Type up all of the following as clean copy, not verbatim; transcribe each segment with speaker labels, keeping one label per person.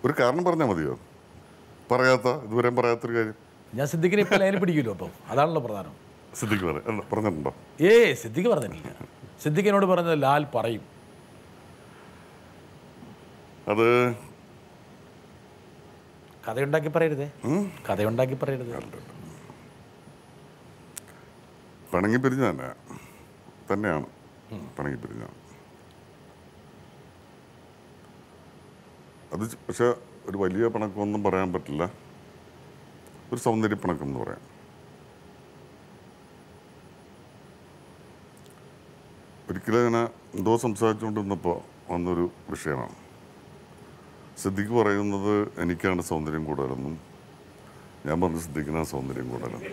Speaker 1: ഒരു കാരണം പറഞ്ഞാൽ മതിയോ? ഇതുവരെ പറയാത്തൊരു കാര്യം.
Speaker 2: ഞാൻ സിദ്ദിഖിനെ ഇപ്പോൾ ലൈനിൽ പിടിക്കുമല്ലോ. അപ്പം അതാണല്ലോ പ്രധാനം.
Speaker 1: സിദ്ദിഖ് പറഞ്ഞിട്ടുണ്ടോ?
Speaker 2: സിദ്ദിഖ് പറഞ്ഞിട്ടില്ല. സിദ്ദിഖിനോട് പറഞ്ഞത് ലാൽ പറയും.
Speaker 1: അത്
Speaker 2: കഥയുണ്ടാക്കി പറയരുതേ.
Speaker 1: പിണങ്ങി പിരിഞ്ഞ തന്നെയാണ് പിണങ്ങി പിരിഞ്ഞ. അത് പക്ഷെ ഒരു വലിയ പിണക്കമൊന്നും പറയാൻ പറ്റില്ല. ഒരു സൗന്ദര്യ പിണക്കം എന്ന് പറയാം. ഒരിക്കലും ഇങ്ങനെ എന്തോ സംസാരിച്ചുകൊണ്ടിരുന്നപ്പോൾ വന്നൊരു വിഷയമാണ്. സിദ്ദിഖ് പറയുന്നത് എനിക്കാണ് സൗന്ദര്യം കൂടുതലെന്നും ഞാൻ പറഞ്ഞു സിദ്ദിഖിനാണ് സൗന്ദര്യം കൂടുതലെന്ന്.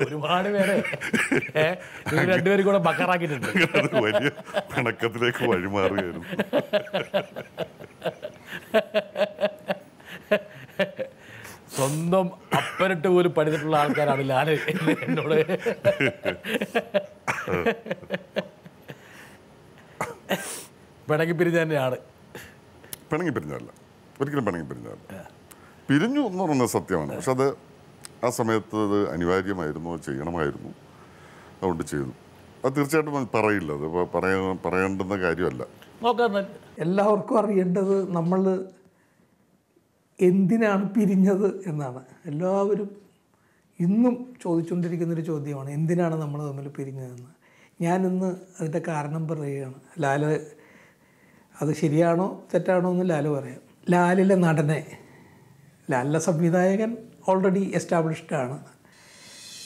Speaker 2: ഒരുപാട് പേരെ രണ്ടുപേരും കൂടെ ബക്കറാക്കിയിട്ടുണ്ട്.
Speaker 1: വലിയ പിണക്കത്തിലേക്ക് വഴിമാറുകയായിരുന്നു.
Speaker 2: സ്വന്തം അപ്പനിട്ട് പോലും പഠിച്ചിട്ടുള്ള ആൾക്കാരാണ് ലാല് എന്നോട്. പിണങ്ങി പിരിഞ്ഞ തന്നെയാണ്.
Speaker 1: പിണങ്ങി പിരിഞ്ഞല്ല, ഒരിക്കലും പിണങ്ങി പിരിഞ്ഞല്ല. പിരിഞ്ഞു എന്ന് പറയുന്നത് സത്യമാണ്. പക്ഷെ അത് ആ സമയത്ത് അത് അനിവാര്യമായിരുന്നു, ചെയ്യണമായിരുന്നു. അതുകൊണ്ട് ചെയ്തു. അത് തീർച്ചയായിട്ടും പറയില്ല. അത് പറയേണ്ടുന്ന കാര്യമല്ല.
Speaker 3: എല്ലാവർക്കും അറിയേണ്ടത് നമ്മൾ എന്തിനാണ് പിരിഞ്ഞത് എന്നാണ്. എല്ലാവരും ഇന്നും ചോദിച്ചുകൊണ്ടിരിക്കുന്നൊരു ചോദ്യമാണ്, എന്തിനാണ് നമ്മൾ തമ്മിൽ പിരിഞ്ഞതെന്ന്. ഞാനിന്ന് അതിൻ്റെ കാരണം പറയുകയാണ്. ലാല് അത് ശരിയാണോ തെറ്റാണോ എന്ന് ലാല് പറയാം. ലാലിലെ നടനെ, ലാലിലെ സംവിധായകൻ ഓൾറെഡി എസ്റ്റാബ്ലിഷ്ഡാണ്.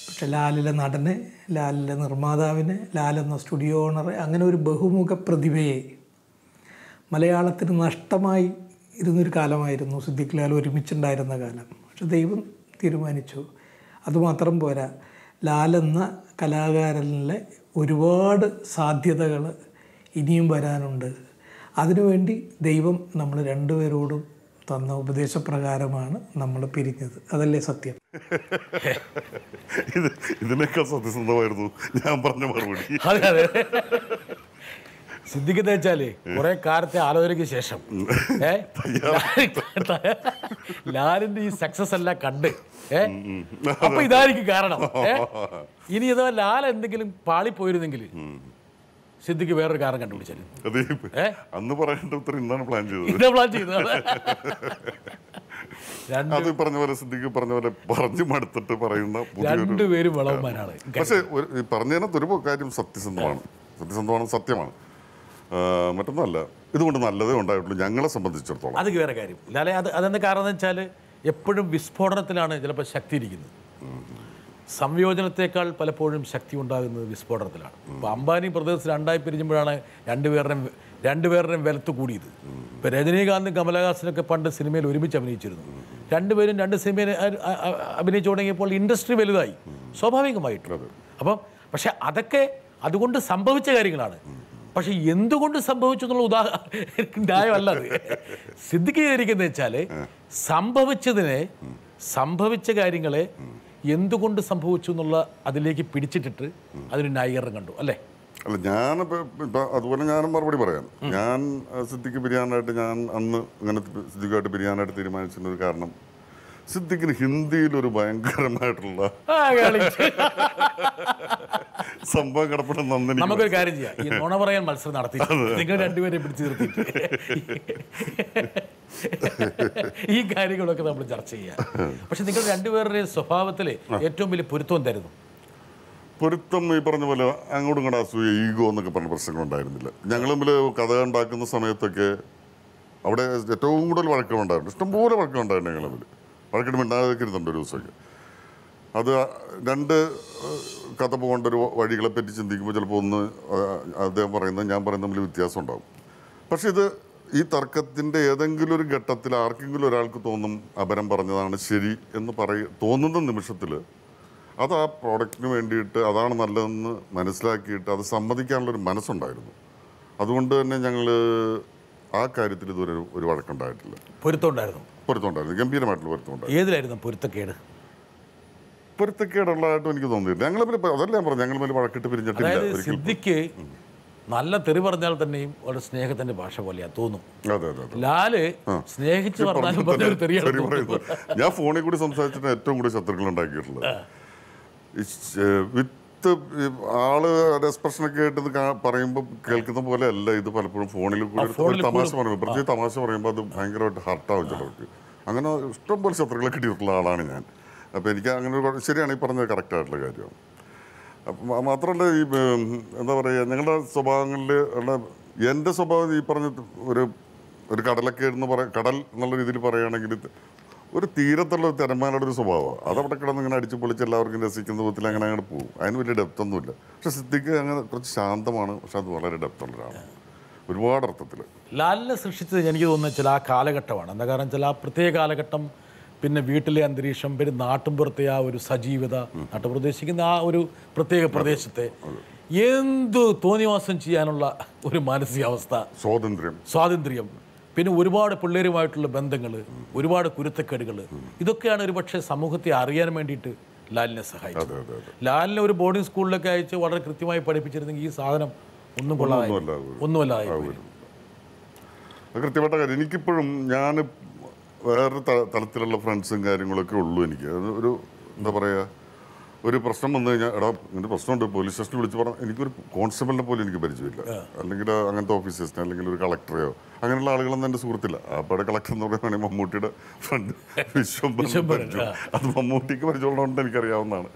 Speaker 3: പക്ഷെ ലാലിലെ നടനെ, ലാലിലെ നിർമ്മാതാവിനെ, ലാലെന്ന സ്റ്റുഡിയോ ഓണറെ, അങ്ങനെ ഒരു ബഹുമുഖ പ്രതിഭയെ മലയാളത്തിന് നഷ്ടമായി ഇരുന്നൊരു കാലമായിരുന്നു സിദ്ദിഖ് ലാൽ ഒരുമിച്ചുണ്ടായിരുന്ന കാലം. പക്ഷെ ദൈവം തീരുമാനിച്ചു. അതുമാത്രം പോരാ, ലാലെന്ന കലാകാരനിലെ ഒരുപാട് സാധ്യതകൾ ഇനിയും വരാനുണ്ട്. അതിനുവേണ്ടി ദൈവം നമ്മൾ രണ്ടുപേരോടും തന്ന ഉപദേശപ്രകാരമാണ് നമ്മൾ പിരിഞ്ഞത്. അതല്ലേ സത്യം?
Speaker 1: ഇതിനേക്കാൾ സത്യസന്ധമായിരുന്നു ഞാൻ പറഞ്ഞ മറുപടി.
Speaker 2: സിദ്ദിഖ് എന്ന് വെച്ചാല് കുറെ കാലത്തെ ആലോചനയ്ക്ക് ശേഷം ലാലിന്റെ ഈ സക്സസ് എല്ലാം കണ്ട് അപ്പൊ ഇതായിരിക്കും കാരണം. ഇനി ഇതാ ലാൽ എന്തെങ്കിലും പാളിപ്പോയിരുന്നെങ്കിൽ സിദ്ദിഖ് വേറൊരു കാരണം കണ്ടുപിടിച്ചാലും
Speaker 1: അന്ന് പറയേണ്ട ഉത്തരം ഇന്നാണ് പ്ലാൻ ചെയ്തത്. അത് പറഞ്ഞ പോലെ സിദ്ദിഖ് പറഞ്ഞ പോലെ പറഞ്ഞു മടുത്തിട്ട് പറയുന്ന
Speaker 2: രണ്ടുപേരും വളവന്മാരാണ്.
Speaker 1: പക്ഷെ പറഞ്ഞതിനകത്ത് ഒരു കാര്യം സത്യസന്ധമാണ്, സത്യമാണ്. മറ്റൊന്നുമല്ല, ഇതുകൊണ്ട് നല്ലതേ ഉണ്ടായിട്ടുള്ളൂ ഞങ്ങളെ സംബന്ധിച്ചിടത്തോളം.
Speaker 2: അത് വേറെ കാര്യം. ലാലെ അതെന്താ കാരണം എന്ന് വെച്ചാൽ എപ്പോഴും വിസ്ഫോടനത്തിലാണ് ചിലപ്പോൾ ശക്തി ഇരിക്കുന്നത്. സംയോജനത്തെക്കാൾ പലപ്പോഴും ശക്തി ഉണ്ടാകുന്നത് വിസ്ഫോടനത്തിലാണ്. ഇപ്പോൾ അംബാനി ബ്രദേഴ്സ് രണ്ടായി പിരിഞ്ഞുമ്പോഴാണ് രണ്ടുപേരുടെയും വിലത്ത് കൂടിയത്. ഇപ്പോൾ രജനീകാന്തും കമലഹാസനൊക്കെ പണ്ട് സിനിമയിൽ ഒരുമിച്ച് അഭിനയിച്ചിരുന്നു. രണ്ടുപേരും രണ്ട് സിനിമയിൽ അഭിനയിച്ചു തുടങ്ങിയപ്പോൾ ഇൻഡസ്ട്രി വലുതായി സ്വാഭാവികമായിട്ടും. അപ്പം പക്ഷെ അതൊക്കെ അതുകൊണ്ട് സംഭവിച്ച കാര്യങ്ങളാണ്. പക്ഷെ എന്തുകൊണ്ട് സംഭവിച്ചു എന്നുള്ള ന്യായമല്ല അത്. സിദ്ദിഖ് ചെയ്തിരിക്കുന്നത് വെച്ചാൽ സംഭവിച്ച കാര്യങ്ങളെ എന്തുകൊണ്ട് സംഭവിച്ചു എന്നുള്ള അതിലേക്ക് പിടിച്ചിട്ടിട്ട് അതിന് ന്യായീകരണം കണ്ടു അല്ലേ?
Speaker 1: അല്ല, ഞാനിപ്പോൾ അതുപോലെ ഞാനും മറുപടി പറയാം. ഞാൻ സിദ്ദിഖ് പിരിയാനായിട്ട് അന്ന് ഇങ്ങനെ സിദ്ദിഖായിട്ട് പിരിയാനായിട്ട് തീരുമാനിച്ചൊരു കാരണം, സിദ്ദിഖിന് ഹിന്ദിയിലൊരു ഭയങ്കരമായിട്ടുള്ള സംഭവം കിടപ്പുണ്ടെന്ന് നന്ദി.
Speaker 2: നമുക്കൊരു കാര്യം ചെയ്യാം, ഈ നുണ പറയാൻ മത്സരം നടത്തി നിങ്ങൾ രണ്ടുപേരെ പിടിച്ചു നിർത്തിയിട്ട് ഈ കാര്യങ്ങളൊക്കെ നമ്മൾ ചർച്ച ചെയ്യാം. പക്ഷെ നിങ്ങൾ രണ്ടുപേരുടെയും സ്വഭാവത്തിൽ ഏറ്റവും വലിയ പൊരുത്തം എന്തായിരുന്നു?
Speaker 1: പൊരുത്തം ഈ പറഞ്ഞ പോലെ അങ്ങോട്ടും ഇങ്ങോട്ട് അസൂയ, ഈഗോ എന്നൊക്കെ പറഞ്ഞ പ്രശ്നങ്ങളുണ്ടായിരുന്നില്ല. ഞങ്ങൾ തമ്മിൽ കഥ ഉണ്ടാക്കുന്ന സമയത്തൊക്കെ അവിടെ ഏറ്റവും കൂടുതൽ വഴക്കമുണ്ടായിരുന്നു. ഇഷ്ടംപോലെ വഴക്കമുണ്ടായിരുന്നു. ഞങ്ങൾ തമ്മിൽ വഴക്കിട്ട് മിണ്ടാതൊക്കെ ഇരുന്നുണ്ട് ഒരു ദിവസമൊക്കെ. അത് രണ്ട് കഥ പോകേണ്ട ഒരു വഴികളെ പറ്റി ചിന്തിക്കുമ്പോൾ ചിലപ്പോൾ ഒന്ന് അദ്ദേഹം പറയുന്നത് ഞാൻ പറയുന്നത് തമ്മിൽ വ്യത്യാസം ഉണ്ടാകും. പക്ഷെ ഈ തർക്കത്തിൻ്റെ ഏതെങ്കിലും ഒരു ഘട്ടത്തിൽ ആർക്കെങ്കിലും ഒരാൾക്ക് തോന്നും അപരം പറഞ്ഞതാണ് ശരി എന്ന് തോന്നുന്ന നിമിഷത്തിൽ അത് ആ പ്രോഡക്റ്റിന് വേണ്ടിയിട്ട് അതാണ് നല്ലതെന്ന് മനസ്സിലാക്കിയിട്ട് അത് സമ്മതിക്കാനുള്ളൊരു മനസ്സുണ്ടായിരുന്നു. അതുകൊണ്ട് തന്നെ ഞങ്ങൾ ആ കാര്യത്തിൽ ഇതുവരെ ഒരു വഴക്കുണ്ടായിട്ടില്ല.
Speaker 2: പൊരുത്തമുണ്ടായിരുന്നു,
Speaker 1: ഗംഭീരമായിട്ടുള്ള പൊരുത്തമുണ്ടായിരുന്നു.
Speaker 2: ഏതിലായിരുന്നു പൊരുത്തക്കേട്?
Speaker 1: പൊരുത്തക്കേടുള്ളതായിട്ടും എനിക്ക് തോന്നിയില്ല. ഞങ്ങൾ അതല്ല ഞാൻ പറഞ്ഞു, ഞങ്ങൾ വഴക്കിട്ട് പിരിഞ്ഞിട്ടില്ല
Speaker 2: അതായത്
Speaker 1: ഒരിക്കലും.
Speaker 2: സിദ്ദിഖ് നല്ല തെറി പറഞ്ഞാൽ തന്നെയും ഒരു സ്നേഹത്തിന്റെ ഭാഷ പോലെയാ തോന്നും.
Speaker 1: അതെ അതെ അതെ.
Speaker 2: ലാല് സ്നേഹിച്ച് പറഞ്ഞാലും പറഞ്ഞൊരു തെറിയാണ്
Speaker 1: ശരി പറയുന്നത്. ഞാൻ ഫോണിൽ കൂടി സംസാരിച്ചിട്ട് ഏറ്റവും കൂടുതൽ ശത്രുക്കൾ ഉണ്ടാക്കിയിട്ടുള്ളത് വിത്ത് ആള് എക്സ്പ്രഷനൊക്കെ ആയിട്ട് ഇത് പറയുമ്പോൾ കേൾക്കുന്ന പോലെ അല്ല ഇത്. പലപ്പോഴും ഫോണിൽ കൂടി ഒരു തമാശ പറയുമ്പോൾ, പ്രത്യേകിച്ച് തമാശ പറയുമ്പോൾ അത് ഭയങ്കരമായിട്ട് ഹർട്ടാവും ചിലർക്ക്. അങ്ങനെ ഇഷ്ടംപോലെ ശത്രുക്കളെ കിട്ടിയിട്ടുള്ള ആളാണ് ഞാൻ. അപ്പോൾ എനിക്ക് അങ്ങനെ ശരിയാണ് ഈ പറഞ്ഞത്, കറക്റ്റായിട്ടുള്ള കാര്യമാണ്. അപ്പം മാത്രമല്ല ഈ എന്താ പറയുക, ഞങ്ങളുടെ സ്വഭാവങ്ങളിൽ ഉള്ള എൻ്റെ സ്വഭാവം ഈ പറഞ്ഞ ഒരു കടലൊക്കെ കടൽ എന്നുള്ള രീതിയിൽ പറയുകയാണെങ്കിൽ ഒരു തീരത്തുള്ള തിരമാലയുടെ ഒരു സ്വഭാവമാണ്. അതവിടെ കിടന്ന് ഇങ്ങനെ അടിച്ച് പൊളിച്ച് എല്ലാവർക്കും രസിക്കുന്ന വിധത്തിൽ അങ്ങനെ അങ്ങോട്ട് പോകും. അതിന് വലിയ ഡെപ്തൊന്നുമില്ല. പക്ഷെ സിദ്ദിഖ് അങ്ങനെ കുറച്ച് ശാന്തമാണ്, പക്ഷെ അത് വളരെ ഡെപ്തുള്ളതാണ് ഒരുപാട് അർത്ഥത്തിൽ.
Speaker 2: ലാലിനെ സൃഷ്ടിച്ചത് എനിക്ക് തോന്നുന്നത് ചില ആ കാലഘട്ടമാണ്. എന്താ കാരണം വെച്ചാൽ ആ പ്രത്യേക കാലഘട്ടം, പിന്നെ വീട്ടിലെ അന്തരീക്ഷം, പിന്നെ നാട്ടുമ്പുറത്തെ ആ ഒരു സജീവത, നാട്ടുപ്രദേശിക്കുന്ന ആ ഒരു പ്രത്യേക പ്രദേശത്തെ എന്തു തോന്നിവാസം ചെയ്യാനുള്ള ഒരു മാനസികാവസ്ഥ, സ്വാതന്ത്ര്യം, പിന്നെ ഒരുപാട് പിള്ളേരുമായിട്ടുള്ള ബന്ധങ്ങൾ, ഒരുപാട് കുരുത്തക്കേടുകൾ, ഇതൊക്കെയാണ് ഒരു പക്ഷേ സമൂഹത്തെ അറിയാൻ വേണ്ടിയിട്ട് ലാലിനെ സഹായിച്ചത്. ലാലിനെ ഒരു ബോർഡിംഗ് സ്കൂളിലൊക്കെ അയച്ച് വളരെ കൃത്യമായി പഠിപ്പിച്ചിരുന്നെങ്കിൽ ഈ സാധനം ഒന്നുമല്ലാതായി
Speaker 1: കൃത്യമായിട്ട കാര്യം. എനിക്കിപ്പോഴും ഞാൻ വേറെ തലത്തിലുള്ള ഫ്രണ്ട്സും കാര്യങ്ങളൊക്കെ ഉള്ളൂ. എനിക്ക് ഒരു എന്താ പറയുക, ഒരു പ്രശ്നം വന്നു കഴിഞ്ഞാൽ എടാ ഇങ്ങനെ പ്രശ്നമുണ്ട് പോലീസ് സ്റ്റേഷനിൽ വിളിച്ച് പറഞ്ഞാൽ എനിക്കൊരു കോൺസ്റ്റബിളിനെ പോലും എനിക്ക് പരിചയമില്ല, അല്ലെങ്കിൽ അങ്ങനത്തെ ഓഫീസേഴ്സിനെ, അല്ലെങ്കിൽ ഒരു കളക്ടറെയോ അങ്ങനെയുള്ള ആളുകളൊന്നും എൻ്റെ സുഹൃത്തില്ല. അപ്പോൾ കളക്ടർ എന്ന് പറയുകയാണെങ്കിൽ മമ്മൂട്ടിയുടെ ഫ്രണ്ട് വിശ്വംഭരൻ, അത് മമ്മൂട്ടിക്ക് പരിചയമുള്ളതുകൊണ്ട് എനിക്കറിയാവുന്നതാണ്.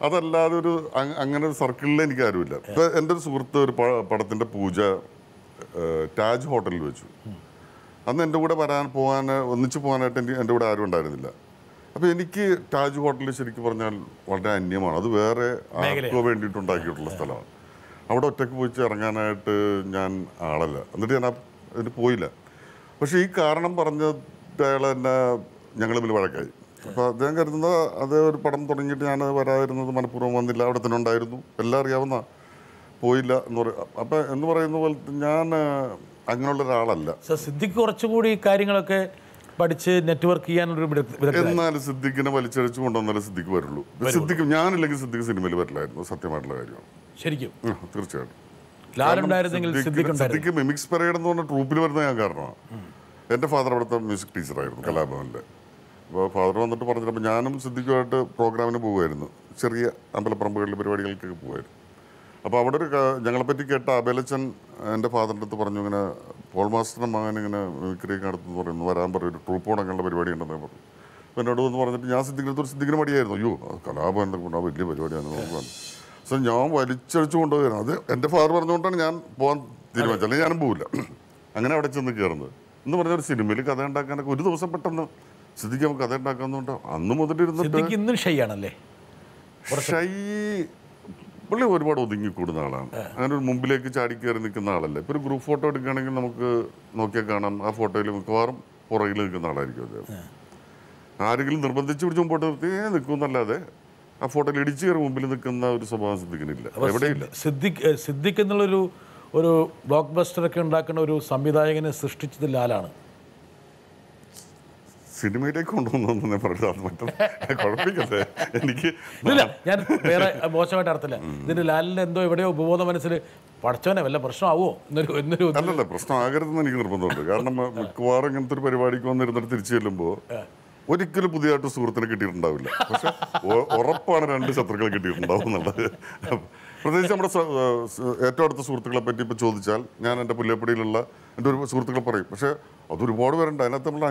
Speaker 1: അതല്ലാതെ ഒരു അങ്ങനെ ഒരു സർക്കിളിൽ എനിക്ക് ആരുമില്ല. ഇപ്പം എൻ്റെ ഒരു സുഹൃത്ത് ഒരു പടത്തിൻ്റെ പൂജ താജ് ഹോട്ടലിൽ വെച്ചു. അന്ന് എൻ്റെ കൂടെ ഒന്നിച്ച് പോകാനായിട്ട് എൻ്റെ കൂടെ ആരും ഉണ്ടായിരുന്നില്ല. അപ്പോൾ എനിക്ക് താജ് ഹോട്ടലിൽ ശരിക്കും പറഞ്ഞാൽ വളരെ അന്യമാണ്. അത് വേറെ ആർക്കോ വേണ്ടിയിട്ടുണ്ടാക്കിയിട്ടുള്ള സ്ഥലമാണ്. അവിടെ ഒറ്റയ്ക്ക് പോയി ഇറങ്ങാനായിട്ട് ഞാൻ ആളല്ല. എന്നിട്ട് ഞാൻ അതിന് പോയില്ല. പക്ഷേ ഈ കാരണം പറഞ്ഞിട്ട് അയാൾ എന്നെ ഞങ്ങൾ തമ്മിൽ വഴക്കായി. അപ്പോൾ അദ്ദേഹം കരുതുന്നത് അതേ ഒരു പടം തുടങ്ങിയിട്ട് ഞാൻ വരാതിരുന്നത് മനഃപൂർവ്വം വന്നില്ല, അവിടെ തന്നെ ഉണ്ടായിരുന്നു, എല്ലാം അറിയാവുന്ന, പോയില്ല എന്ന് പറയും. അപ്പം എന്ന് പറയുന്ന പോലെ ഞാൻ അങ്ങനെയുള്ള ഒരാളല്ല.
Speaker 2: സിദ്ദിഖ് കുറച്ചുകൂടി കാര്യങ്ങളൊക്കെ പഠിച്ച് നെറ്റ്വർക്ക് ചെയ്യാനൊരു
Speaker 1: എന്നാലും സിദ്ദിഖിനെ വലിച്ചഴിച്ചു കൊണ്ടുവന്നാലും സിദ്ദിഖ് വരുള്ളൂ. സിദ്ദിഖ് ഞാനില്ലെങ്കിൽ സിദ്ദിഖ് സിനിമയിൽ വരില്ലായിരുന്നു, സത്യമായിട്ടുള്ള കാര്യമാണ്.
Speaker 2: ശരിക്കും
Speaker 1: തീർച്ചയായിട്ടും
Speaker 2: സിദ്ദിഖ്
Speaker 1: മിമിക്സ് പരേഡ് എന്ന് പറഞ്ഞ ട്രൂപ്പിൽ വരുന്ന ഞാൻ കാരണമാണ്. എൻ്റെ ഫാദർ അവിടുത്തെ മ്യൂസിക് ടീച്ചറായിരുന്നു കലാഭവനിൽ. അപ്പോൾ ഫാദർ വന്നിട്ട് പറഞ്ഞപ്പോൾ ഞാനും സിദ്ദിഖുമായിട്ട് പ്രോഗ്രാമിന് പോകുമായിരുന്നു, ചെറിയ അമ്പലപ്പറമ്പുകളിലെ പരിപാടികൾക്കൊക്കെ പോകുമായിരുന്നു. അപ്പോൾ അവിടെ ഒരു ഞങ്ങളെപ്പറ്റി കേട്ട അബേലച്ചൻ എൻ്റെ ഫാദറിൻ്റെ അടുത്ത് പറഞ്ഞു, ഇങ്ങനെ പോൾ മാസ്റ്ററിൻ്റെ മകൻ ഇങ്ങനെ മിമിക്രിയൊക്കെ നടത്തുന്നു പറയുന്നു, വരാൻ പറയും, ഒരു ട്രൂപ്പ് തുടങ്ങേണ്ട പരിപാടി ഉണ്ടെന്ന് പറഞ്ഞു. അപ്പോൾ എന്നോട് എന്ന് പറഞ്ഞിട്ട് ഞാൻ സിദ്ദിഖിന് മടിയായിരുന്നു. അയ്യോ കലാഭവൻ കൊണ്ട് ആ വലിയ പരിപാടിയാണ് നോക്കുവാൻ. സോ ഞാൻ വലിച്ചഴിച്ചു കൊണ്ടുപോയിരുന്നു. അത് എൻ്റെ ഫാദർ പറഞ്ഞുകൊണ്ടാണ് ഞാൻ പോകാൻ തീരുമാനിച്ചത്, അല്ലെങ്കിൽ ഞാനും പോവില്ല. അങ്ങനെ അവിടെ ചെന്ന് കയറുന്നത് എന്ന് പറഞ്ഞ ഒരു സിനിമയിൽ കഥ ഉണ്ടാക്കാനൊക്കെ ഒരു ദിവസം പെട്ടെന്ന് സിദ്ദിഖ് നമുക്ക് കഥ ഉണ്ടാക്കാന്നുണ്ട്. അന്ന് മുതലിരുന്നിട്ട് ഷൈ പുള്ളി ഒരുപാട് ഒതുങ്ങിക്കൂടുന്ന ആളാണ്. അങ്ങനെ ഒരു മുമ്പിലേക്ക് ചാടി കയറി നിൽക്കുന്ന ആളല്ല. ഇപ്പോൾ ഒരു ഗ്രൂപ്പ് ഫോട്ടോ എടുക്കുകയാണെങ്കിൽ നമുക്ക് നോക്കിയാൽ കാണാം, ആ ഫോട്ടോയിൽ മിക്കവാറും പുറകിൽ നിൽക്കുന്ന ആളായിരിക്കും അദ്ദേഹം. ആരെങ്കിലും നിർബന്ധിച്ച് പിടിച്ച് മുമ്പോട്ട് നിർത്തി നിൽക്കുമെന്നല്ലാതെ ആ ഫോട്ടോയിൽ ഇടിച്ചു കയറി മുമ്പിൽ നിൽക്കുന്ന ഒരു സ്വഭാവം സിദ്ദിഖിനില്ല, എവിടെയില്ല.
Speaker 2: സിദ്ദിഖ് എന്നുള്ളൊരു ബ്ലോക്ക് ബസ്റ്ററൊക്കെ ഉണ്ടാക്കുന്ന ഒരു സംവിധായകനെ സൃഷ്ടിച്ചത് ലാലാണ്.
Speaker 1: സിനിമയിലേക്ക് കൊണ്ടുവന്നു ഞാൻ പറഞ്ഞത് മറ്റേ കുഴപ്പമില്ലേ എനിക്ക്.
Speaker 2: ഇല്ല, ഞാൻ വേറെ മോശമായിട്ട് അർത്ഥമില്ല. ഇതിന് ലാലിന് എന്തോ എവിടെയോ ഉപബോധ മനസ്സിൽ പഠിച്ചവനെ വല്ല പ്രശ്നമാവോ എന്നൊരു
Speaker 1: അല്ലല്ല, പ്രശ്നമാകരുതെന്ന് എനിക്ക് നിർബന്ധമുണ്ട്. കാരണം മിക്കവാറും ഇങ്ങനത്തെ ഒരു പരിപാടിക്ക് വന്നിരുന്നിട്ട് തിരിച്ചു ചെല്ലുമ്പോൾ ഒരിക്കലും പുതിയതായിട്ട് സുഹൃത്തിനെ കിട്ടിയിട്ടുണ്ടാവില്ല. പക്ഷെ ഉറപ്പാണ് 2 ശത്രുക്കളെ കിട്ടിയിട്ടുണ്ടാവും എന്നുള്ളത്. പ്രത്യേകിച്ച് നമ്മുടെ ഏറ്റവും അടുത്ത സുഹൃത്തുക്കളെ പറ്റി ഇപ്പോൾ ചോദിച്ചാൽ ഞാൻ എൻ്റെ പുല്ലപ്പടിയിലുള്ള എൻ്റെ ഒരു സുഹൃത്തുക്കളെ പറയും. പക്ഷേ അതൊരുപാട് പേരുണ്ട്. അതിനകത്ത് നമ്മൾ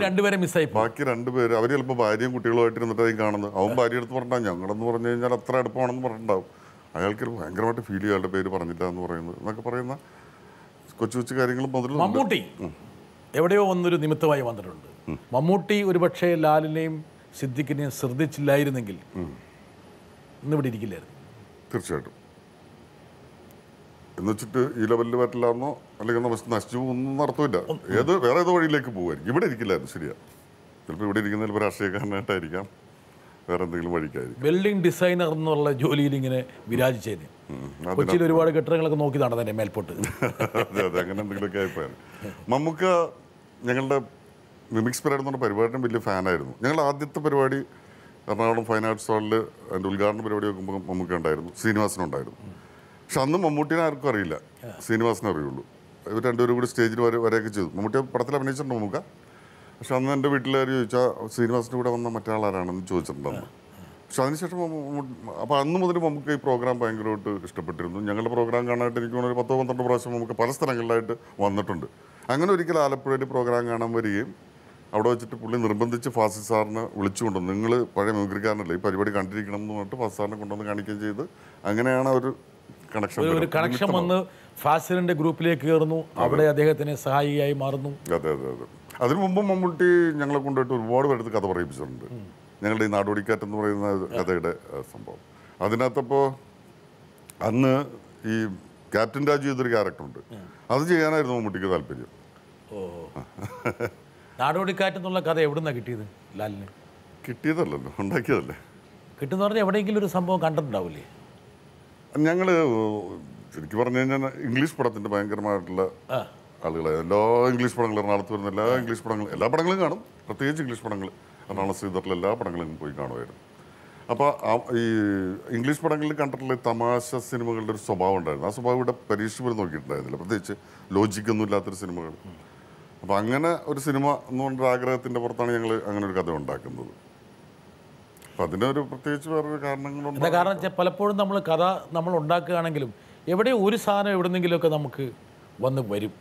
Speaker 1: 5 പേരെ മിസ്സായി. ബാക്കി 2 പേര് അവർ ചിലപ്പോൾ ഭാര്യയും കുട്ടികളുമായിട്ട് ഇരുന്നിട്ടായി കാണുന്നത്. അവൻ ഭാര്യ എടുത്ത് പറഞ്ഞാൽ ഞങ്ങളെന്ന് പറഞ്ഞു കഴിഞ്ഞാൽ അത്ര അടുപ്പമാണെന്ന് പറഞ്ഞിട്ടുണ്ടാവും. അയാൾക്ക് ഭയങ്കരമായിട്ട് ഫീൽ ചെയ്യും അയാളുടെ പേര് പറഞ്ഞില്ല എന്ന് പറയുന്നത് എന്നൊക്കെ പറയുന്ന കൊച്ചു കൊച്ചു കാര്യങ്ങളും മുതൽ.
Speaker 2: മമ്മൂട്ടി എവിടെയോ ഒന്നൊരു നിമിത്തമായി വന്നിട്ടുണ്ട്. മമ്മൂട്ടി ഒരുപക്ഷെ ലാലിനെയും സിദ്ദിഖിനെയും ശ്രദ്ധിച്ചില്ലായിരുന്നെങ്കിൽ ഇന്നിവിടെ ഇരിക്കില്ലായിരുന്നു.
Speaker 1: തീർച്ചയായിട്ടും. എന്ന് വെച്ചിട്ട് ഈ ലെവലിൽ പറ്റില്ലാന്നോ അല്ലെങ്കിൽ നശിച്ചു ഒന്നും അർത്ഥമില്ല. വേറെ ഏതോ വഴിയിലേക്ക് പോകുമായിരിക്കും. ഇവിടെ ഇരിക്കില്ലായിരുന്നു. ശരിയാ, ചിലപ്പോൾ ഇവിടെ ഇരിക്കുന്ന ചിലപ്പോൾ രാഷ്ട്രീയക്കാരനായിട്ടായിരിക്കാം, വേറെ എന്തെങ്കിലും വഴിക്കായിരിക്കും.
Speaker 2: ബിൽഡിംഗ് ഡിസൈനർ എന്നുള്ള ജോലിയിൽ ഇങ്ങനെ വിരാജിച്ചതിന് കൊച്ചിയിൽ ഒരുപാട് കെട്ടിടങ്ങളൊക്കെ നോക്കി നടന്നതിൻ്റെ മേൽപോട്ട്.
Speaker 1: അതെ അതെ, അങ്ങനെ എന്തെങ്കിലുമൊക്കെ ആയിപ്പോയാണ്. മമ്മൂക്ക ഞങ്ങളുടെ മിമിക്സ് പരേഡ് എന്ന് പറഞ്ഞ പരിപാടിയുടെ വലിയ ഫാനായിരുന്നു. ഞങ്ങൾ ആദ്യത്തെ പരിപാടി എറണാകുളം ഫൈൻ ആർട്സ് ഹാളിൽ അതിൻ്റെ ഉദ്ഘാടന പരിപാടി വെക്കുമ്പോൾ മമ്മൂക്ക ഉണ്ടായിരുന്നു, ശ്രീനിവാസനുണ്ടായിരുന്നു. പക്ഷെ അന്ന് മമ്മൂട്ടിനെ ആർക്കും അറിയില്ല, ശ്രീനിവാസനെ അറിയുള്ളൂ. ഇവർ രണ്ടുപേരും കൂടി സ്റ്റേജിൽ വരെയൊക്കെ ചെയ്തു. മമ്മൂട്ടി പടത്തിൽ അഭിനയിച്ചിട്ടുണ്ട് മമ്മൂക്ക. പക്ഷെ അന്ന് എൻ്റെ വീട്ടിലാർ ചോദിച്ചാൽ ശ്രീനിവാസൻ്റെ കൂടെ വന്ന മറ്റാളാരാണെന്ന് ചോദിച്ചിട്ടുണ്ടെന്ന്. പക്ഷെ അതിനുശേഷം അപ്പോൾ അന്ന് മുതൽ നമുക്ക് ഈ പ്രോഗ്രാം ഭയങ്കരമായിട്ട് ഇഷ്ടപ്പെട്ടിരുന്നു. ഞങ്ങളുടെ പ്രോഗ്രാം കാണാനായിട്ട് എനിക്ക് ഒരു 10-12 പ്രാവശ്യം നമുക്ക് പല സ്ഥലങ്ങളിലായിട്ട് വന്നിട്ടുണ്ട്. അങ്ങനെ ഒരിക്കൽ ആലപ്പുഴയിൽ പ്രോഗ്രാം കാണാൻ വരികയും അവിടെ വെച്ചിട്ട് പുള്ളി നിർബന്ധിച്ച് ഫാസിൽ സാറിനെ വിളിച്ചുകൊണ്ടുവന്നു. നിങ്ങൾ പഴയ മിമിക്രിക്കാരനല്ലേ, ഈ പരിപാടി കണ്ടിരിക്കണം എന്ന് പറഞ്ഞിട്ട് ഫാസിൽ സാറിനെ കൊണ്ടുവന്ന് കാണിക്കുകയും ചെയ്ത് അങ്ങനെയാണ് ഒരു
Speaker 2: കണക്ഷൻ വന്ന് ഫാസിലിന്റെ ഗ്രൂപ്പിലേക്ക് കയറുന്നു. അവിടെ അദ്ദേഹത്തിന് സഹായിയായി മാറുന്നു.
Speaker 1: അതെ അതെ അതെ. അതിനു മുമ്പ് മമ്മൂട്ടി ഞങ്ങളെ കൊണ്ടുപോയിട്ട് ഒരുപാട് പേരടുത്ത് കഥ പറയിപ്പിച്ചിട്ടുണ്ട്. ഞങ്ങളുടെ ഈ നാടോടിക്കാറ്റ് എന്ന് പറയുന്ന കഥയുടെ സംഭവം. അതിനകത്തപ്പോൾ അന്ന് ഈ ക്യാപ്റ്റൻ രാജു ചെയ്തൊരു ക്യാരക്ടറുണ്ട്, അത് ചെയ്യാനായിരുന്നു മമ്മൂട്ടിക്ക് താല്പര്യം.
Speaker 2: നാടോടിക്കാറ്റ് എന്നുള്ള കഥ എവിടുന്നാണ് കിട്ടിയത് ലാലിന്?
Speaker 1: കിട്ടിയതല്ലല്ലോ, ഉണ്ടാക്കിയതല്ലേ.
Speaker 2: കിട്ടുന്ന പറഞ്ഞാൽ എവിടെയെങ്കിലും ഒരു സംഭവം കണ്ടിട്ടുണ്ടാവില്ലേ?
Speaker 1: ഞങ്ങൾ ശരിക്കും പറഞ്ഞു കഴിഞ്ഞാൽ ഇംഗ്ലീഷ് പടത്തിൻ്റെ ഭയങ്കരമായിട്ടുള്ള ആളുകളെ എല്ലാ ഇംഗ്ലീഷ് പടങ്ങളും എറണാകുളത്ത് വരുന്ന എല്ലാ ഇംഗ്ലീഷ് പടങ്ങളും എല്ലാ പടങ്ങളും കാണും. പ്രത്യേകിച്ച് ഇംഗ്ലീഷ് പടങ്ങൾ എറണാകുളം ശ്രീധറിലെ എല്ലാ പടങ്ങളും പോയി കാണുമായിരുന്നു. അപ്പോൾ ഈ ഇംഗ്ലീഷ് പടങ്ങളിൽ കണ്ടിട്ടുള്ള തമാശ സിനിമകളുടെ ഒരു സ്വഭാവം ഉണ്ടായിരുന്നു. ആ സ്വഭാവം ഇവിടെ പരീക്ഷ പോലും നോക്കിയിട്ടുണ്ടായിരുന്നില്ല, പ്രത്യേകിച്ച് ലോജിക്കൊന്നും ഇല്ലാത്തൊരു സിനിമകൾ. അപ്പോൾ അങ്ങനെ ഒരു സിനിമ എന്ന് പറഞ്ഞൊരു ആഗ്രഹത്തിൻ്റെ പുറത്താണ് ഞങ്ങൾ അങ്ങനെ ഒരു കഥ ഉണ്ടാക്കുന്നത്. അപ്പം അതിനൊരു പ്രത്യേകിച്ച് വേറൊരു കാരണങ്ങളുണ്ട്.
Speaker 2: എന്താ കാരണം വെച്ചാൽ പലപ്പോഴും നമ്മൾ കഥ നമ്മൾ ഉണ്ടാക്കുകയാണെങ്കിലും എവിടെ ഒരു സാധനം എവിടെന്നെങ്കിലുമൊക്കെ നമുക്ക് വന്ന് വരും.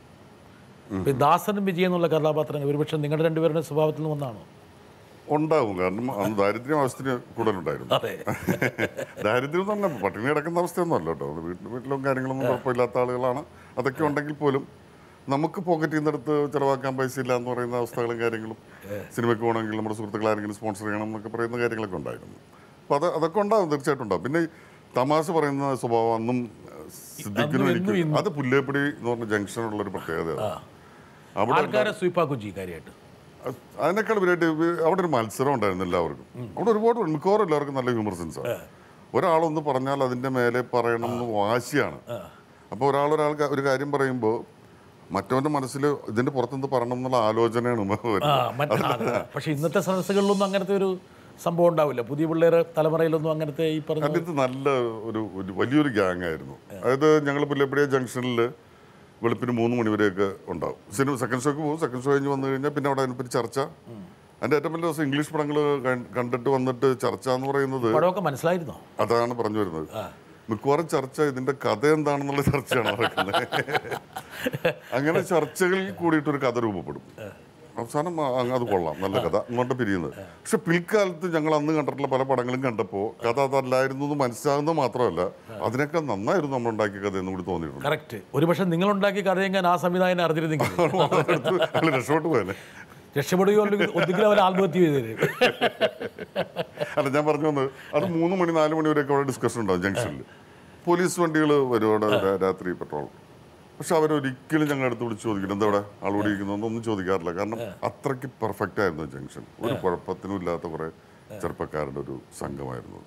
Speaker 2: ഇപ്പം ദാസനും വിജയൻ എന്നുള്ള കഥാപാത്രങ്ങൾ ഒരുപക്ഷെ നിങ്ങളുടെ രണ്ടുപേരുടെ സ്വഭാവത്തിൽ നിന്ന് വന്നാണോ?
Speaker 1: ഉണ്ടാവും, കാരണം അന്ന് ദാരിദ്ര്യം ആവശ്യത്തിന് കൂടുതലുണ്ടായിരുന്നു. ദാരിദ്ര്യം എന്ന് പറഞ്ഞാൽ പട്ടിണി കിടക്കുന്ന അവസ്ഥയൊന്നും അല്ല കേട്ടോ. വീട്ടിലും കാര്യങ്ങളൊന്നും കുഴപ്പമില്ലാത്ത ആളുകളാണ്. അതൊക്കെ ഉണ്ടെങ്കിൽ പോലും നമുക്ക് പോക്കറ്റിൽ നിന്നെടുത്ത് ചിലവാക്കാൻ പൈസ ഇല്ല എന്ന് പറയുന്ന അവസ്ഥകളും കാര്യങ്ങളും, സിനിമയ്ക്ക് പോകണമെങ്കിൽ നമ്മുടെ സുഹൃത്തുക്കളാരെങ്കിലും സ്പോൺസർ ചെയ്യണം എന്നൊക്കെ പറയുന്ന കാര്യങ്ങളൊക്കെ ഉണ്ടായിരുന്നു. അപ്പോൾ അതൊക്കെ ഉണ്ടാവും, തീർച്ചയായിട്ടും ഉണ്ടാവും. പിന്നെ തമാശ പറയുന്ന സ്വഭാവം അന്നും സിദ്ദിഖിനും എനിക്ക് അത് പുല്ലേപ്പടി എന്ന് പറഞ്ഞ ജംഗ്ഷനുള്ളൊരു പ്രത്യേകത.
Speaker 2: അവിടെ കാര്യമായിട്ട്
Speaker 1: അതിനേക്കാൾ ഉപരിയായിട്ട് അവിടെ ഒരു മത്സരം ഉണ്ടായിരുന്നു എല്ലാവർക്കും. അവിടെ ഒരുപാട് മിക്കവാറും എല്ലാവർക്കും നല്ല ഹ്യൂമർ സെൻസാണ്. ഒരാളൊന്ന് പറഞ്ഞാൽ അതിൻ്റെ മേലെ പറയണം എന്ന് വാശിയാണ്. അപ്പോൾ ഒരാൾക്ക് ഒരു കാര്യം പറയുമ്പോൾ മറ്റവൻ്റെ മനസ്സിൽ ഇതിൻ്റെ പുറത്തുനിന്ന് പറയണം എന്നുള്ള ആലോചനയാണ്.
Speaker 2: പക്ഷേ ഇന്നത്തെ സദസ്സുകളിലൊന്നും അങ്ങനത്തെ ഒരു സംഭവം ഉണ്ടാവില്ല. പുതിയ പിള്ളേർ തലമുറയിലൊന്നും അങ്ങനത്തെ ഈ പറഞ്ഞ
Speaker 1: അതിന് നല്ല ഒരു വലിയൊരു ഗ്യാങ് ആയിരുന്നു. അതായത് ഞങ്ങൾ പുല്ലപ്പടിയ ജംഗ്ഷനിൽ വെളുപ്പിന് 3 മണി വരെയൊക്കെ ഉണ്ടാവും. സിനിമ സെക്കൻഡ് ഷോക്ക് പോകും. സെക്കൻഡ് ഷോ കഴിഞ്ഞ് വന്നു കഴിഞ്ഞാൽ പിന്നെ അവിടെ അതിനെപ്പറ്റി ചർച്ച. അതിൻ്റെ ഏറ്റവും വലിയ ദിവസം ഇംഗ്ലീഷ് പടങ്ങൾ കണ്ടിട്ട് വന്നിട്ട് ചർച്ച എന്ന് പറയുന്നത്
Speaker 2: മനസ്സിലായിരുന്നോ?
Speaker 1: അതാണ് പറഞ്ഞു വരുന്നത്. മിക്കവാറും ചർച്ച ഇതിൻ്റെ കഥ എന്താണെന്നുള്ള ചർച്ചയാണ് നടക്കുന്നത്. അങ്ങനെ ചർച്ചകളിൽ കൂടിയിട്ടൊരു കഥ രൂപപ്പെടും. അവസാനം അത് കൊള്ളാം, നല്ല കഥ അങ്ങോട്ട് പിരിയുന്നത്. പക്ഷെ പിൽക്കാലത്ത് ഞങ്ങൾ അന്ന് കണ്ടിട്ടുള്ള പല പടങ്ങളും കണ്ടപ്പോൾ കഥ അതല്ലായിരുന്നു എന്ന് മനസ്സിലാകുന്നത് മാത്രമല്ല, അതിനേക്കാൾ നന്നായിരുന്നു നമ്മൾ ഉണ്ടാക്കിയ കഥ എന്ന് കൂടി തോന്നിയിട്ടുണ്ട്.
Speaker 2: കറക്റ്റ്. ഒരുപക്ഷെ നിങ്ങൾ ഉണ്ടാക്കിയ കഥയെങ്കിൽ ആ സംവിധാനം അറിഞ്ഞിരുന്നെങ്കിൽ
Speaker 1: രക്ഷപ്പെട്ടു പോയല്ലേ.
Speaker 2: രക്ഷപ്പെടുകയോ ഒന്നുകിൽ അവർ ആത്മഹത്യ ചെയ്തേനെ.
Speaker 1: അല്ല, ഞാൻ പറഞ്ഞു വന്നത് അത് 3 മണി 4 മണി വരെയൊക്കെ അവിടെ ഡിസ്കഷൻ ഉണ്ടാവും ജംഗ്ഷനിൽ. പോലീസ് വണ്ടികൾ വരും അവിടെ രാത്രി പെട്രോൾ. പക്ഷെ അവരൊരിക്കലും ഞങ്ങളുടെ അടുത്ത് വിളിച്ച് ചോദിക്കണം എന്താ അവിടെ ആളുകൂടി ഇരിക്കുന്നതൊന്നും ചോദിക്കാറില്ല. കാരണം അത്രയ്ക്ക് പെർഫെക്റ്റ് ആയിരുന്നു ജംഗ്ഷൻ. ഒരു കുഴപ്പത്തിനും ഇല്ലാത്ത കുറേ ചെറുപ്പക്കാരുടെ ഒരു സംഘമായിരുന്നു.